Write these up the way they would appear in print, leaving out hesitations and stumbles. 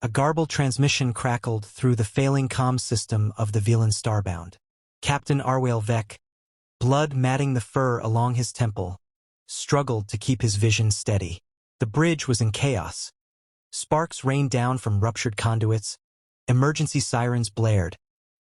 A garbled transmission crackled through the failing comms system of the Velan starbound. Captain Arwail Vec, blood matting the fur along his temple, struggled to keep his vision steady. The bridge was in chaos. Sparks rained down from ruptured conduits, emergency sirens blared,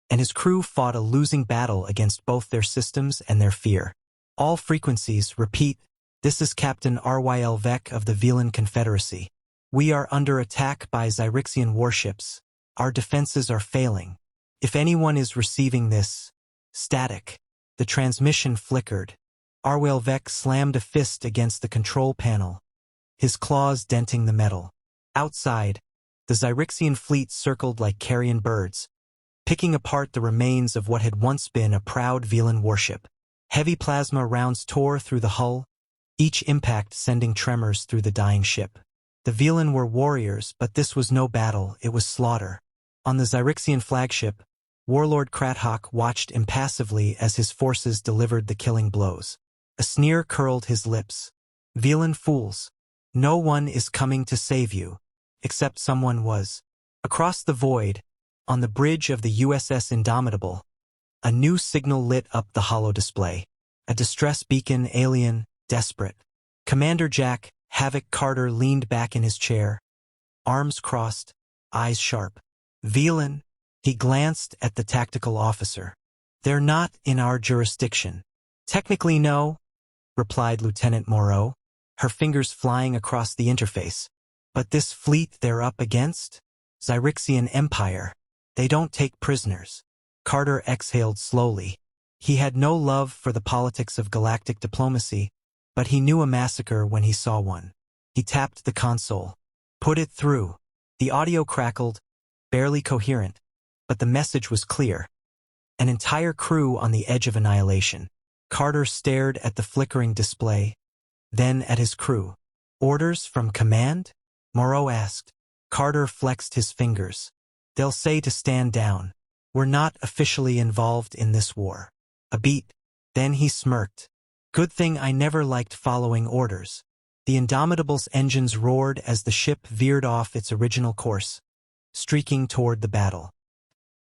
and his crew fought a losing battle against both their systems and their fear. All frequencies, repeat, this is Captain Arwail Vec of the Velan Confederacy. We are under attack by Zyrixian warships. Our defenses are failing. If anyone is receiving this, static. The transmission flickered. Arwail Vec slammed a fist against the control panel, his claws denting the metal. Outside, the Zyrixian fleet circled like carrion birds, picking apart the remains of what had once been a proud Velan warship. Heavy plasma rounds tore through the hull, each impact sending tremors through the dying ship. The Velan were warriors, but this was no battle, it was slaughter. On the Zyrixian flagship, Warlord Krathok watched impassively as his forces delivered the killing blows. A sneer curled his lips. Velan fools. No one is coming to save you. Except someone was. Across the void, on the bridge of the USS Indomitable, a new signal lit up the holo display. A distress beacon, alien, desperate. Commander Jack Havoc Carter leaned back in his chair, arms crossed, eyes sharp. Velan, he glanced at the tactical officer. They're not in our jurisdiction. Technically no, replied Lieutenant Moreau, her fingers flying across the interface. But this fleet they're up against? Zyrixian Empire. They don't take prisoners. Carter exhaled slowly. He had no love for the politics of galactic diplomacy, but he knew a massacre when he saw one. He tapped the console. Put it through. The audio crackled, barely coherent, but the message was clear. An entire crew on the edge of annihilation. Carter stared at the flickering display, then at his crew. Orders from command? Moreau asked. Carter flexed his fingers. They'll say to stand down. We're not officially involved in this war. A beat. Then he smirked. Good thing I never liked following orders. The Indomitable's engines roared as the ship veered off its original course, streaking toward the battle.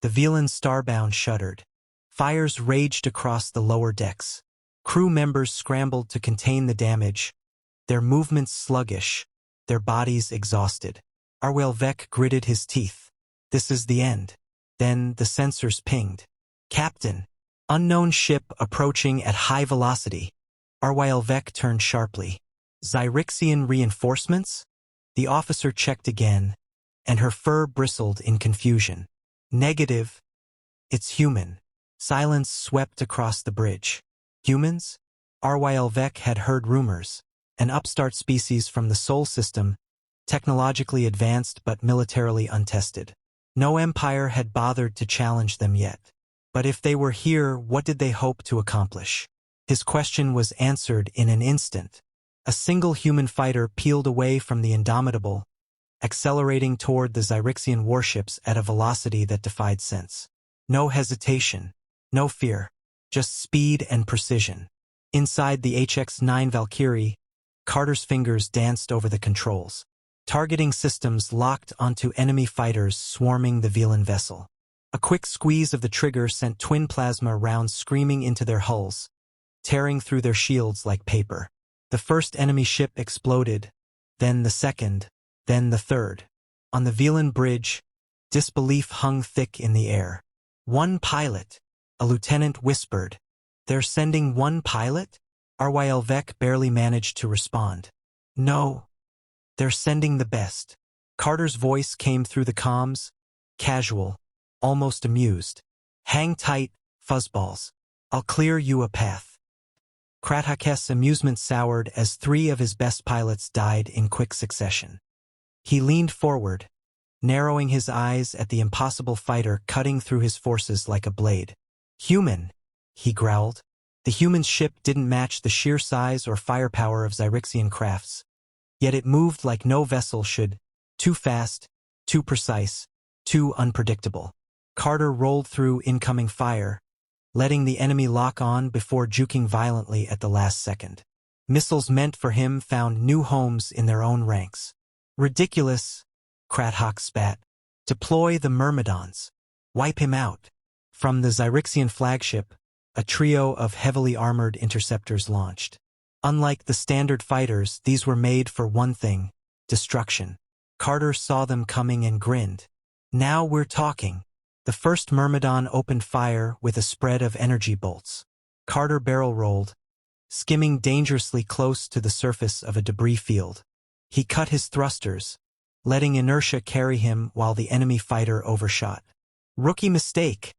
The Velan starbound shuddered. Fires raged across the lower decks. Crew members scrambled to contain the damage, their movements sluggish, their bodies exhausted. Arwail Vec gritted his teeth. This is the end. Then the sensors pinged. Captain, unknown ship approaching at high velocity. Arwail Vec turned sharply. Zyrixian reinforcements? The officer checked again, and her fur bristled in confusion. Negative. It's human. Silence swept across the bridge. Humans? Arwail Vec had heard rumors. An upstart species from the Sol system, technologically advanced but militarily untested. No empire had bothered to challenge them yet. But if they were here, what did they hope to accomplish? His question was answered in an instant. A single human fighter peeled away from the Indomitable, accelerating toward the Zyrixian warships at a velocity that defied sense. No hesitation, no fear, just speed and precision. Inside the HX-9 Valkyrie, Carter's fingers danced over the controls. Targeting systems locked onto enemy fighters swarming the Velan vessel. A quick squeeze of the trigger sent twin plasma rounds screaming into their hulls, tearing through their shields like paper. The first enemy ship exploded, then the second, then the third. On the Velan bridge, disbelief hung thick in the air. One pilot, a lieutenant whispered. They're sending one pilot? Arwail Vec barely managed to respond. No. They're sending the best. Carter's voice came through the comms, casual, almost amused. Hang tight, fuzzballs. I'll clear you a path. Krathok's amusement soured as 3 of his best pilots died in quick succession. He leaned forward, narrowing his eyes at the impossible fighter cutting through his forces like a blade. Human, he growled. The human ship didn't match the sheer size or firepower of Zyrixian crafts. Yet it moved like no vessel should, too fast, too precise, too unpredictable. Carter rolled through incoming fire, letting the enemy lock on before juking violently at the last second. Missiles meant for him found new homes in their own ranks. Ridiculous, Krathok spat. Deploy the Myrmidons. Wipe him out. From the Zyrixian flagship, a trio of heavily armored interceptors launched. Unlike the standard fighters, these were made for one thing: destruction. Carter saw them coming and grinned. Now we're talking. The first Myrmidon opened fire with a spread of energy bolts. Carter barrel rolled, skimming dangerously close to the surface of a debris field. He cut his thrusters, letting inertia carry him while the enemy fighter overshot. Rookie mistake,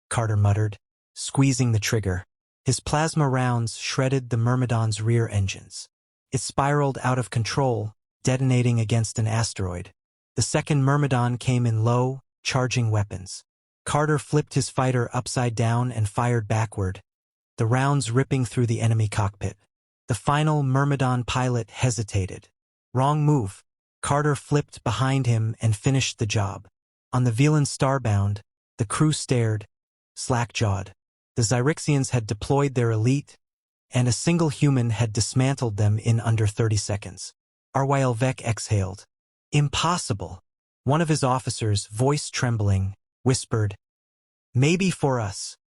Carter muttered, squeezing the trigger. His plasma rounds shredded the Myrmidon's rear engines. It spiraled out of control, detonating against an asteroid. The second Myrmidon came in low, charging weapons. Carter flipped his fighter upside down and fired backward, the rounds ripping through the enemy cockpit. The final Myrmidon pilot hesitated. Wrong move. Carter flipped behind him and finished the job. On the Velan starbound, the crew stared, slack-jawed. The Zyrixians had deployed their elite, and a single human had dismantled them in under 30 seconds. Arwyl exhaled. Impossible. One of his officers, voice trembling, whispered, "Maybe for us."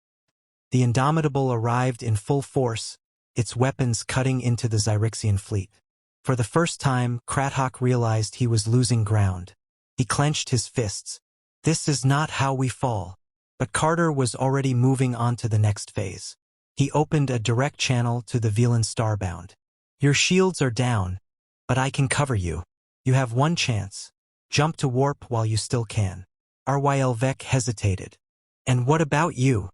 The Indomitable arrived in full force, its weapons cutting into the Zyrixian fleet. For the first time, Krathok realized he was losing ground. He clenched his fists. This is not how we fall. But Carter was already moving on to the next phase. He opened a direct channel to the Velan starbound. Your shields are down, but I can cover you. You have one chance. Jump to warp while you still can. Arwyl hesitated. And what about you?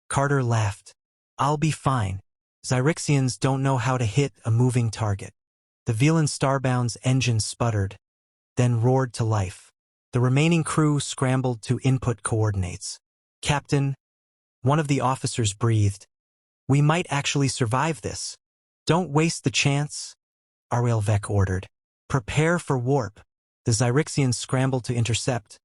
Carter laughed. I'll be fine. Zyrixians don't know how to hit a moving target. The Velan starbound's engines sputtered, then roared to life. The remaining crew scrambled to input coordinates. Captain, one of the officers breathed. We might actually survive this. Don't waste the chance, Arwyl ordered. Prepare for warp. The Zyrixians scrambled to intercept,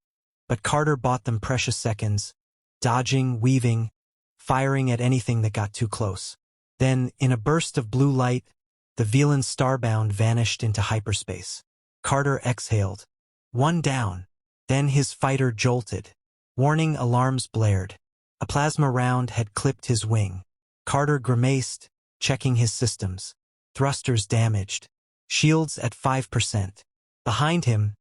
but Carter bought them precious seconds, dodging, weaving, firing at anything that got too close. Then, in a burst of blue light, the Velan starbound vanished into hyperspace. Carter exhaled. One down. Then his fighter jolted. Warning alarms blared. A plasma round had clipped his wing. Carter grimaced, checking his systems. Thrusters damaged. Shields at 5%. Behind him,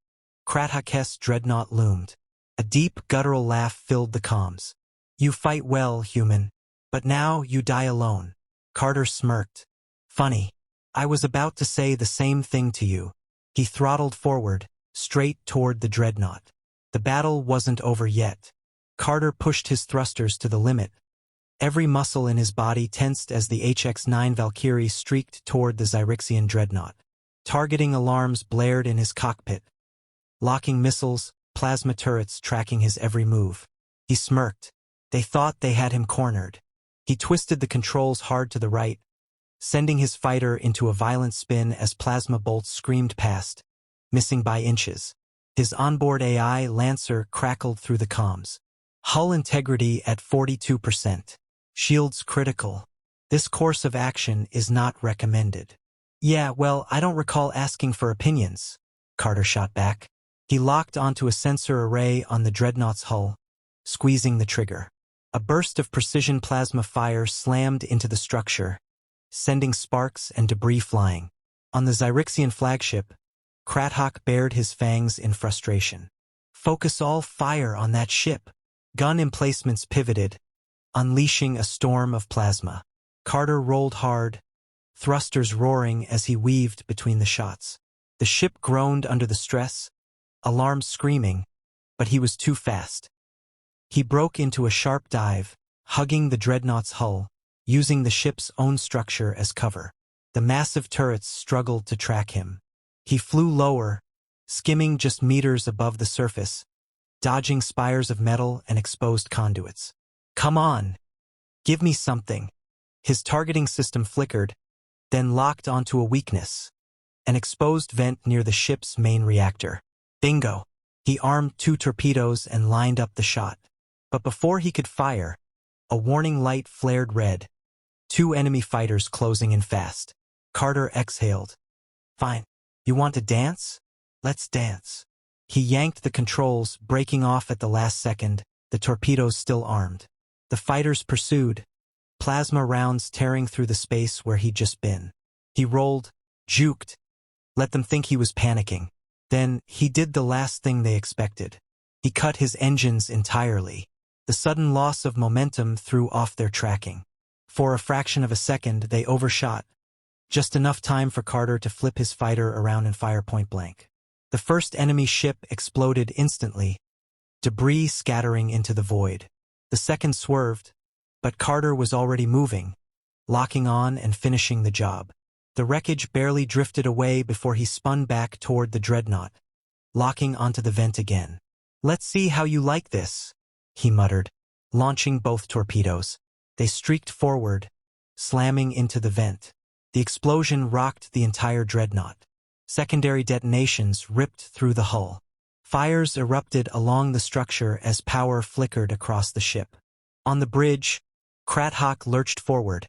Krathok's dreadnought loomed. A deep, guttural laugh filled the comms. You fight well, human. But now you die alone. Carter smirked. Funny. I was about to say the same thing to you. He throttled forward, straight toward the dreadnought. The battle wasn't over yet. Carter pushed his thrusters to the limit. Every muscle in his body tensed as the HX-9 Valkyrie streaked toward the Zyrixian dreadnought. Targeting alarms blared in his cockpit. Locking missiles, plasma turrets tracking his every move. He smirked. They thought they had him cornered. He twisted the controls hard to the right, sending his fighter into a violent spin as plasma bolts screamed past, missing by inches. His onboard AI Lancer crackled through the comms. Hull integrity at 42%. Shields critical. This course of action is not recommended. Yeah, well, I don't recall asking for opinions, Carter shot back. He locked onto a sensor array on the dreadnought's hull, squeezing the trigger. A burst of precision plasma fire slammed into the structure, sending sparks and debris flying. On the Zyrixian flagship, Krathok bared his fangs in frustration. Focus all fire on that ship. Gun emplacements pivoted, unleashing a storm of plasma. Carter rolled hard, thrusters roaring as he weaved between the shots. The ship groaned under the stress, alarms screaming, but he was too fast. He broke into a sharp dive, hugging the dreadnought's hull, using the ship's own structure as cover. The massive turrets struggled to track him. He flew lower, skimming just meters above the surface, dodging spires of metal and exposed conduits. Come on! Give me something. His targeting system flickered, then locked onto a weakness, an exposed vent near the ship's main reactor. Bingo! He armed 2 torpedoes and lined up the shot. But before he could fire, a warning light flared red. 2 enemy fighters closing in fast. Carter exhaled. Fine. You want to dance? Let's dance. He yanked the controls, breaking off at the last second, the torpedoes still armed. The fighters pursued, plasma rounds tearing through the space where he'd just been. He rolled, juked, let them think he was panicking. Then, he did the last thing they expected. He cut his engines entirely. The sudden loss of momentum threw off their tracking. For a fraction of a second, they overshot. Just enough time for Carter to flip his fighter around and fire point blank. The first enemy ship exploded instantly, debris scattering into the void. The second swerved, but Carter was already moving, locking on and finishing the job. The wreckage barely drifted away before he spun back toward the dreadnought, locking onto the vent again. "Let's see how you like this," he muttered, launching both torpedoes. They streaked forward, slamming into the vent. The explosion rocked the entire dreadnought. Secondary detonations ripped through the hull. Fires erupted along the structure as power flickered across the ship. On the bridge, Krathok lurched forward,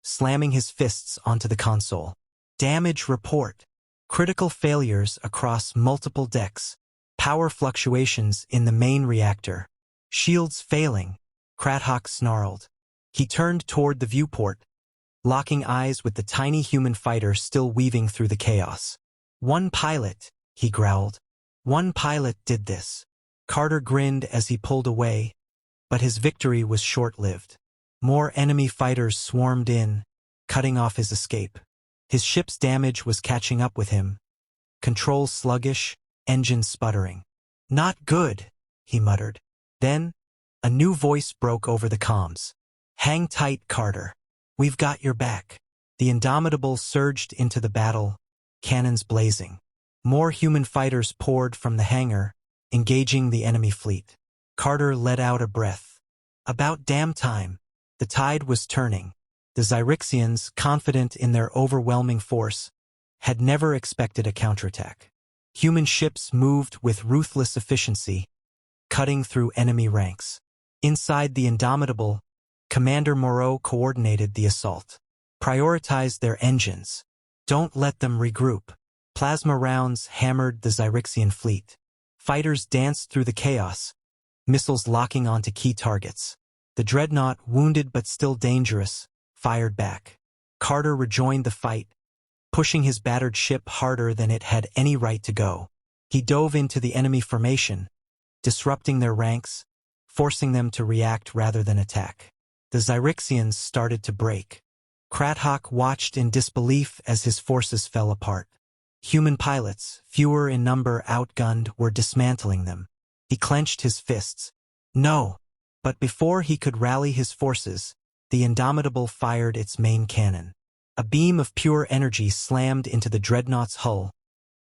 slamming his fists onto the console. Damage report. Critical failures across multiple decks. Power fluctuations in the main reactor. Shields failing. Krathok snarled. He turned toward the viewport, locking eyes with the tiny human fighter still weaving through the chaos. "One pilot," he growled. "One pilot did this." Carter grinned as he pulled away, but his victory was short-lived. More enemy fighters swarmed in, cutting off his escape. His ship's damage was catching up with him. Controls sluggish, engines sputtering. "Not good," he muttered. Then, a new voice broke over the comms. "Hang tight, Carter. We've got your back." The Indomitable surged into the battle, cannons blazing. More human fighters poured from the hangar, engaging the enemy fleet. Carter let out a breath. About damn time. The tide was turning. The Zyrixians, confident in their overwhelming force, had never expected a counterattack. Human ships moved with ruthless efficiency, cutting through enemy ranks. Inside the Indomitable, Commander Moreau coordinated the assault. "Prioritize their engines. Don't let them regroup." Plasma rounds hammered the Zyrixian fleet. Fighters danced through the chaos, missiles locking onto key targets. The dreadnought, wounded but still dangerous, fired back. Carter rejoined the fight, pushing his battered ship harder than it had any right to go. He dove into the enemy formation, disrupting their ranks, forcing them to react rather than attack. The Zyrixians started to break. Krathok watched in disbelief as his forces fell apart. Human pilots, fewer in number outgunned, were dismantling them. He clenched his fists. No! But before he could rally his forces, the Indomitable fired its main cannon. A beam of pure energy slammed into the dreadnought's hull,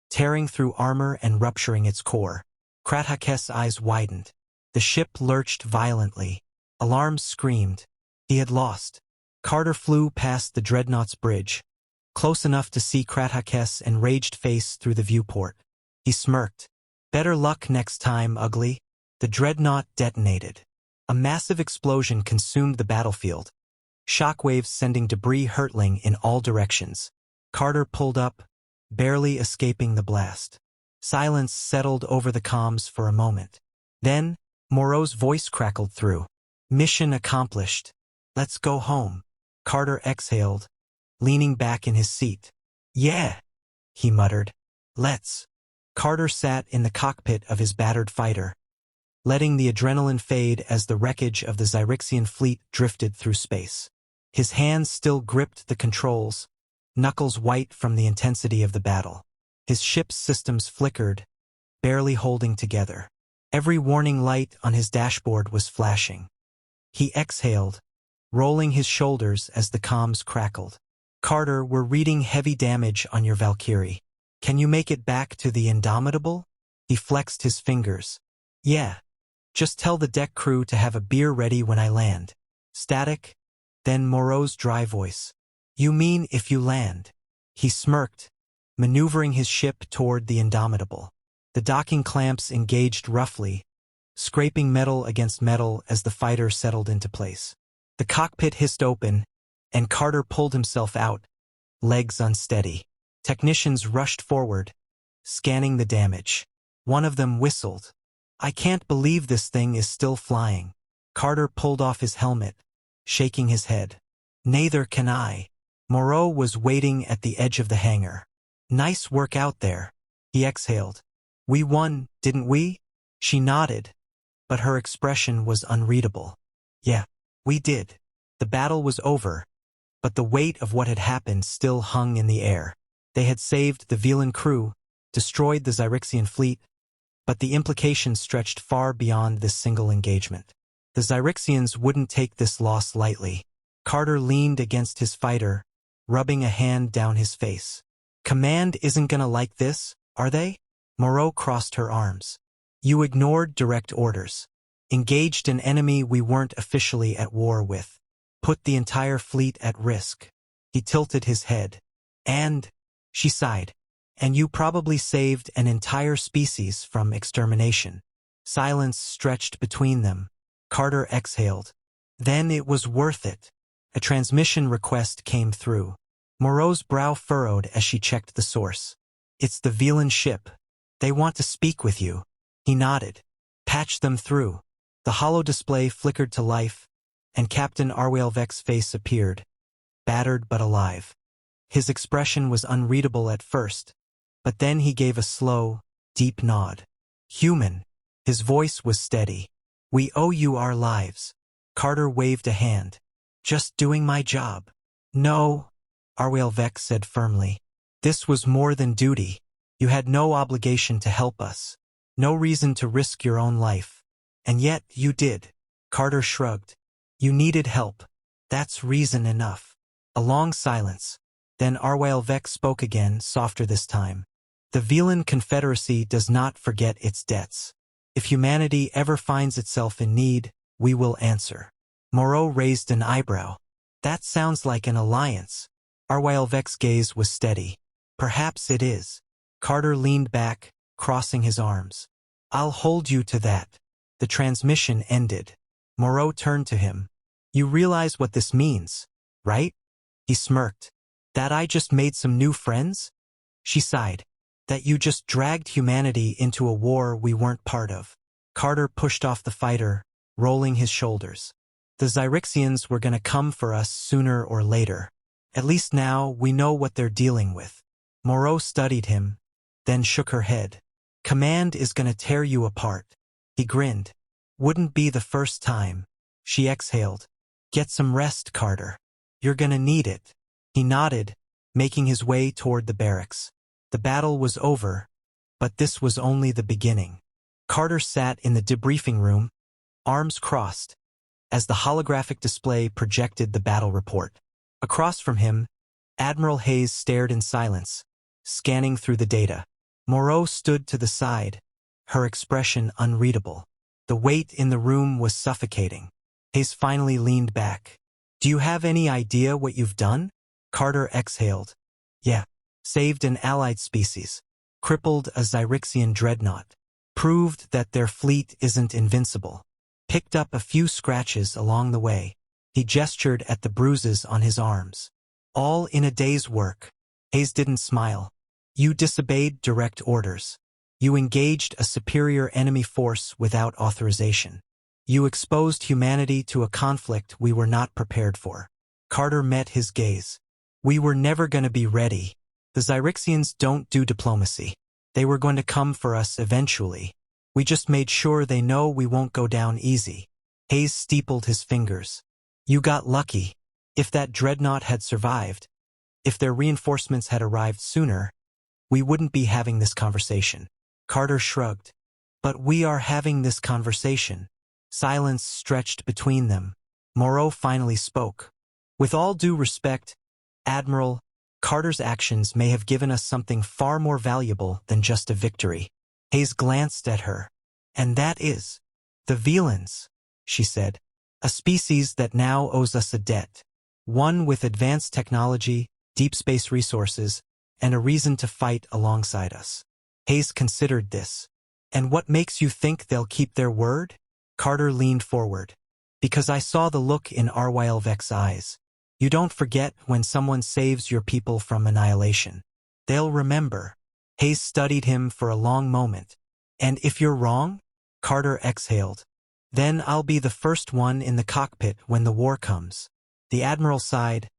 tearing through armor and rupturing its core. Krathok's eyes widened. The ship lurched violently. Alarms screamed. He had lost. Carter flew past the dreadnought's bridge, close enough to see Krathok's enraged face through the viewport. He smirked. "Better luck next time, ugly." The dreadnought detonated. A massive explosion consumed the battlefield, shockwaves sending debris hurtling in all directions. Carter pulled up, barely escaping the blast. Silence settled over the comms for a moment. Then, Moreau's voice crackled through. "Mission accomplished. Let's go home." Carter exhaled, leaning back in his seat. "Yeah," he muttered. "Let's." Carter sat in the cockpit of his battered fighter, letting the adrenaline fade as the wreckage of the Zyrixian fleet drifted through space. His hands still gripped the controls, knuckles white from the intensity of the battle. His ship's systems flickered, barely holding together. Every warning light on his dashboard was flashing. He exhaled, rolling his shoulders as the comms crackled. "Carter, we're reading heavy damage on your Valkyrie. Can you make it back to the Indomitable?" He flexed his fingers. "Yeah. Just tell the deck crew to have a beer ready when I land." Static, then Moreau's dry voice. "You mean if you land?" He smirked, maneuvering his ship toward the Indomitable. The docking clamps engaged roughly, scraping metal against metal as the fighter settled into place. The cockpit hissed open, and Carter pulled himself out, legs unsteady. Technicians rushed forward, scanning the damage. One of them whistled. I can't believe this thing is still flying. Carter pulled off his helmet, shaking his head. Neither can I. Moreau was waiting at the edge of the hangar. Nice work out there. He exhaled. We won, didn't we? She nodded, but her expression was unreadable. Yeah, we did. The battle was over, but the weight of what had happened still hung in the air. They had saved the Velan crew, destroyed the Zyrixian fleet, but the implications stretched far beyond this single engagement. The Zyrixians wouldn't take this loss lightly. Carter leaned against his fighter, rubbing a hand down his face. Command isn't gonna like this, are they? Moreau crossed her arms. You ignored direct orders. Engaged an enemy we weren't officially at war with. Put the entire fleet at risk. He tilted his head. And, she sighed, and you probably saved an entire species from extermination. Silence stretched between them. Carter exhaled. Then it was worth it. A transmission request came through. Moreau's brow furrowed as she checked the source. It's the Velan ship. They want to speak with you. He nodded. Patch them through. The holo display flickered to life, and Captain Arwaelvek's face appeared, battered but alive. His expression was unreadable at first, but then he gave a slow, deep nod. Human. His voice was steady. We owe you our lives. Carter waved a hand. Just doing my job. No, Arwaelvek said firmly. This was more than duty. You had no obligation to help us. No reason to risk your own life. And yet you did. Carter shrugged. You needed help. That's reason enough. A long silence. Then Arwaelvek spoke again, softer this time. The Velan Confederacy does not forget its debts. If humanity ever finds itself in need, we will answer. Moreau raised an eyebrow. That sounds like an alliance. Arwaelvek's gaze was steady. Perhaps it is. Carter leaned back, crossing his arms. I'll hold you to that. The transmission ended. Moreau turned to him. You realize what this means, right? He smirked. That I just made some new friends? She sighed. That you just dragged humanity into a war we weren't part of. Carter pushed off the fighter, rolling his shoulders. The Zyrixians were gonna come for us sooner or later. At least now we know what they're dealing with. Moreau studied him, then shook her head. Command is gonna tear you apart. He grinned. Wouldn't be the first time. She exhaled. Get some rest, Carter. You're gonna need it. He nodded, making his way toward the barracks. The battle was over, but this was only the beginning. Carter sat in the debriefing room, arms crossed, as the holographic display projected the battle report. Across from him, Admiral Hayes stared in silence, scanning through the data. Moreau stood to the side, her expression unreadable. The weight in the room was suffocating. Hayes finally leaned back. Do you have any idea what you've done? Carter exhaled. Yeah. Saved an allied species. Crippled a Zyrixian dreadnought. Proved that their fleet isn't invincible. Picked up a few scratches along the way. He gestured at the bruises on his arms. All in a day's work. Hayes didn't smile. You disobeyed direct orders. You engaged a superior enemy force without authorization. You exposed humanity to a conflict we were not prepared for. Carter met his gaze. We were never going to be ready. The Zyrixians don't do diplomacy. They were going to come for us eventually. We just made sure they know we won't go down easy. Hayes steepled his fingers. You got lucky. If that dreadnought had survived, if their reinforcements had arrived sooner, we wouldn't be having this conversation. Carter shrugged. But we are having this conversation. Silence stretched between them. Moreau finally spoke. With all due respect, Admiral, Carter's actions may have given us something far more valuable than just a victory. Hayes glanced at her. And that is the Velans, she said. A species that now owes us a debt. One with advanced technology, deep space resources, and a reason to fight alongside us. Hayes considered this. And what makes you think they'll keep their word? Carter leaned forward. Because I saw the look in Arwaelvek's eyes. You don't forget when someone saves your people from annihilation. They'll remember. Hayes studied him for a long moment. And if you're wrong? Carter exhaled. Then I'll be the first one in the cockpit when the war comes. The admiral sighed,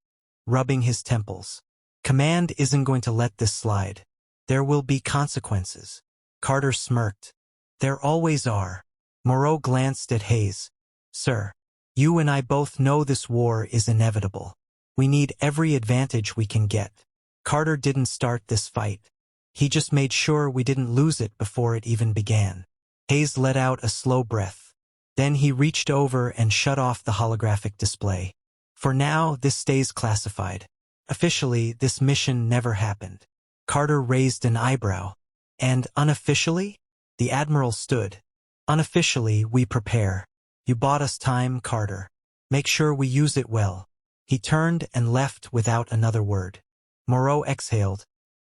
rubbing his temples. Command isn't going to let this slide. There will be consequences. Carter smirked. There always are. Moreau glanced at Hayes. Sir, you and I both know this war is inevitable. We need every advantage we can get. Carter didn't start this fight. He just made sure we didn't lose it before it even began. Hayes let out a slow breath. Then he reached over and shut off the holographic display. For now, this stays classified. Officially, this mission never happened. Carter raised an eyebrow. And unofficially? The admiral stood. Unofficially, we prepare. You bought us time, Carter. Make sure we use it well. He turned and left without another word. Moreau exhaled,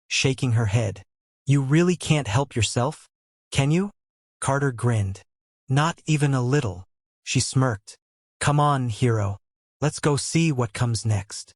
shaking her head. You really can't help yourself? Can you? Carter grinned. Not even a little. She smirked. Come on, hero. Let's go see what comes next.